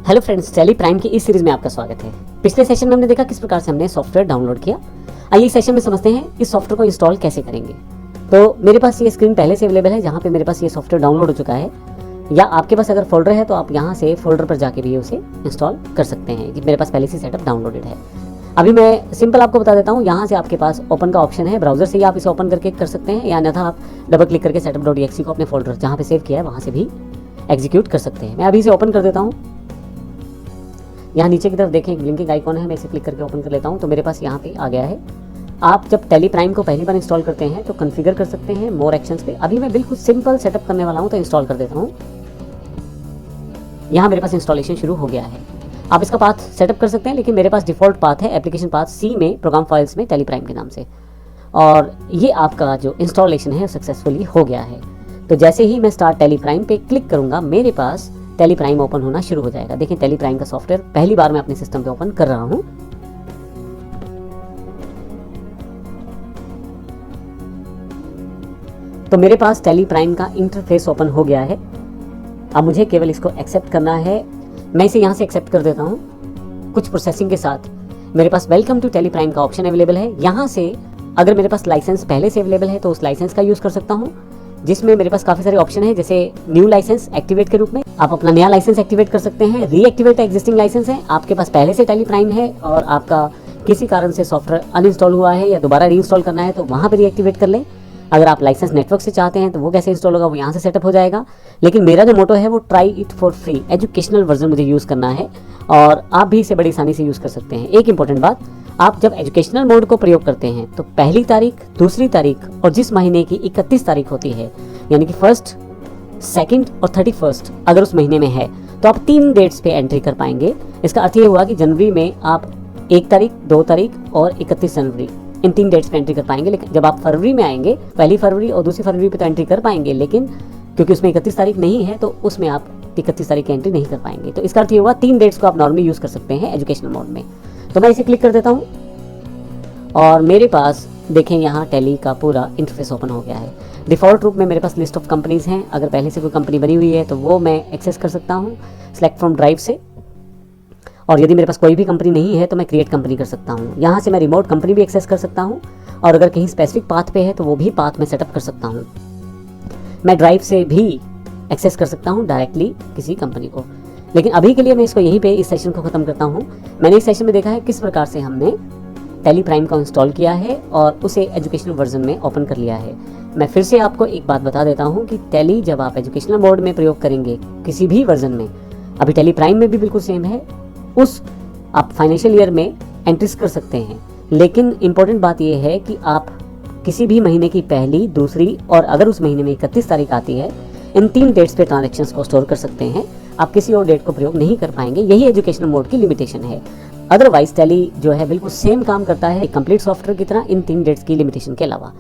Hello friends, tally prime की इस series में आपका स्वागत है। पिछले सेशन में हमने देखा किस प्रकार से हमने सॉफ्टवेयर डाउनलोड किया। आइए इस सेशन में समझते हैं इस सॉफ्टवेयर को इंस्टॉल कैसे करेंगे। तो मेरे पास ये स्क्रीन पहले से अवेलेबल है जहाँ पे मेरे पास ये सॉफ्टवेयर डाउनलोड हो चुका है, या आपके पास अगर फोल्डर है तो आप यहाँ से फोल्डर पर जाके भी उसे इंस्टॉल कर सकते हैं कि मेरे पास पहले से सेटअप डाउनलोडेड है। अभी मैं सिंपल आपको बता देता हूँ, यहाँ से आपके पास ओपन का ऑप्शन है, ब्राउजर से ही आप इसे ओपन करके कर सकते हैं, या अन्यथा आप डबल क्लिक करके setup.exe को अपने फोल्डर जहाँ पे सेव किया है वहाँ से भी एग्जीक्यूट कर सकते हैं। मैं अभी इसे ओपन कर देता हूँ। यहाँ नीचे की तरफ देखें एक ब्लिंकिंग आइकॉन है, मैं इसे क्लिक करके ओपन कर लेता हूँ तो मेरे पास यहाँ पे आ गया है। आप जब टैली प्राइम को पहली बार इंस्टॉल करते हैं तो कॉन्फ़िगर कर सकते हैं मोर एक्शंस पे। अभी मैं बिल्कुल सिंपल सेटअप करने वाला हूँ तो इंस्टॉल कर देता हूँ। यहाँ मेरे पास इंस्टॉलेशन शुरू हो गया है। आप इसका पाथ सेटअप कर सकते हैं, लेकिन मेरे पास डिफ़ॉल्ट पाथ है एप्लीकेशन पाथ सी में प्रोग्राम फाइल्स में टैली प्राइम के नाम से, और ये आपका जो इंस्टॉलेशन है सक्सेसफुली हो गया है। तो जैसे ही मैं स्टार्ट टैली प्राइम पे क्लिक करूँगा मेरे पास टैली प्राइम ओपन होना शुरू हो जाएगा। देखिए टैली प्राइम का सॉफ्टवेयर पहली बार मैं अपने सिस्टम पे ओपन कर रहा हूँ। तो मेरे पास टैली प्राइम का इंटरफेस ओपन हो गया है। अब मुझे केवल इसको एक्सेप्ट करना है। मैं इसे यहाँ से एक्सेप्ट कर देता हूँ। कुछ प्रोसेसिंग के साथ मेरे पास वेलकम टू टैली प्राइम का ऑप्शन अवेलेबल है। यहाँ से अगर मेरे पास लाइसेंस पहले से अवेलेबल है तो उस लाइसेंस का यूज़ कर सकता हूँ, जिसमें मेरे पास काफ़ी सारे ऑप्शन है, जैसे न्यू लाइसेंस एक्टिवेट के रूप में आप अपना नया लाइसेंस एक्टिवेट कर सकते हैं। रीएक्टिवेट एग्जिस्टिंग लाइसेंस है, आपके पास पहले से टैली प्राइम है और आपका किसी कारण से सॉफ्टवेयर अनइंस्टॉल हुआ है या दोबारा रीइंस्टॉल करना है तो वहाँ पर रीएक्टिवेट कर लें। अगर आप लाइसेंस नेटवर्क से चाहते हैं तो वो कैसे इंस्टॉल होगा, वो यहाँ से सेटअप हो जाएगा। लेकिन मेरा जो मोटो है वो try it for free, educational version मुझे यूज़ करना है और आप भी इसे बड़ी आसानी से यूज़ कर सकते हैं। एक इंपॉर्टेंट बात, आप जब एजुकेशनल मोड को प्रयोग करते हैं तो पहली तारीख, दूसरी तारीख और जिस महीने की 31 तारीख होती है, यानी कि 1st, 2nd और 31st अगर उस महीने में है तो आप 3 डेट्स पे एंट्री कर पाएंगे। इसका अर्थ ये हुआ कि जनवरी में आप 1 तारीख, 2 तारीख और 31 जनवरी इन 3 डेट्स पे एंट्री कर पाएंगे। लेकिन जब आप फरवरी में आएंगे, पहली फरवरी और दूसरी फरवरी पे तो एंट्री कर पाएंगे, लेकिन क्योंकि उसमें 31 तारीख नहीं है तो उसमें आप 31 तारीख की एंट्री नहीं कर पाएंगे। तो इसका अर्थ ये हुआ 3 डेट्स को आप नॉर्मली यूज़ कर सकते हैं एजुकेशनल मोड में। तो मैं इसे क्लिक कर देता हूँ और मेरे पास देखें यहाँ टैली का पूरा इंटरफेस ओपन हो गया है। डिफ़ॉल्ट रूप में मेरे पास लिस्ट ऑफ कंपनीज़ हैं। अगर पहले से कोई कंपनी बनी हुई है तो वो मैं एक्सेस कर सकता हूँ सेलेक्ट फ्रॉम ड्राइव से, और यदि मेरे पास कोई भी कंपनी नहीं है तो मैं क्रिएट कंपनी कर सकता हूँ। यहाँ से मैं रिमोट कंपनी भी एक्सेस कर सकता हूँ, और अगर कहीं स्पेसिफिक पाथ पे है तो वो भी पाथ में सेटअप कर सकता हूँ। मैं ड्राइव से भी एक्सेस कर सकता हूँ डायरेक्टली किसी कंपनी को। लेकिन अभी के लिए मैं इसको यहीं पे इस सेशन को ख़त्म करता हूँ। मैंने इस सेशन में देखा है किस प्रकार से हमने टैली प्राइम को इंस्टॉल किया है और उसे एजुकेशनल वर्जन में ओपन कर लिया है। मैं फिर से आपको एक बात बता देता हूँ कि टैली जब आप एजुकेशनल मोड में प्रयोग करेंगे किसी भी वर्जन में, अभी टैली प्राइम में भी बिल्कुल सेम है, उस आप फाइनेंशियल ईयर में एंट्रीज कर सकते हैं। लेकिन इम्पोर्टेंट बात यह है कि आप किसी भी महीने की पहली, दूसरी और अगर उस महीने में 31 तारीख आती है, इन 3 डेट्स पे ट्रांजैक्शंस को स्टोर कर सकते हैं। आप किसी और डेट को प्रयोग नहीं कर पाएंगे। यही एजुकेशनल मोड की लिमिटेशन है। अदरवाइज टैली जो है बिल्कुल सेम काम करता है एक कंप्लीट सॉफ्टवेयर की तरह, इन 3 डेट्स की लिमिटेशन के अलावा।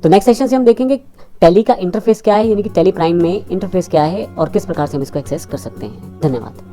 तो नेक्स्ट सेशन से हम देखेंगे टैली का इंटरफेस क्या है, यानी कि टैली प्राइम में इंटरफेस क्या है और किस प्रकार से हम इसको एक्सेस कर सकते हैं। धन्यवाद।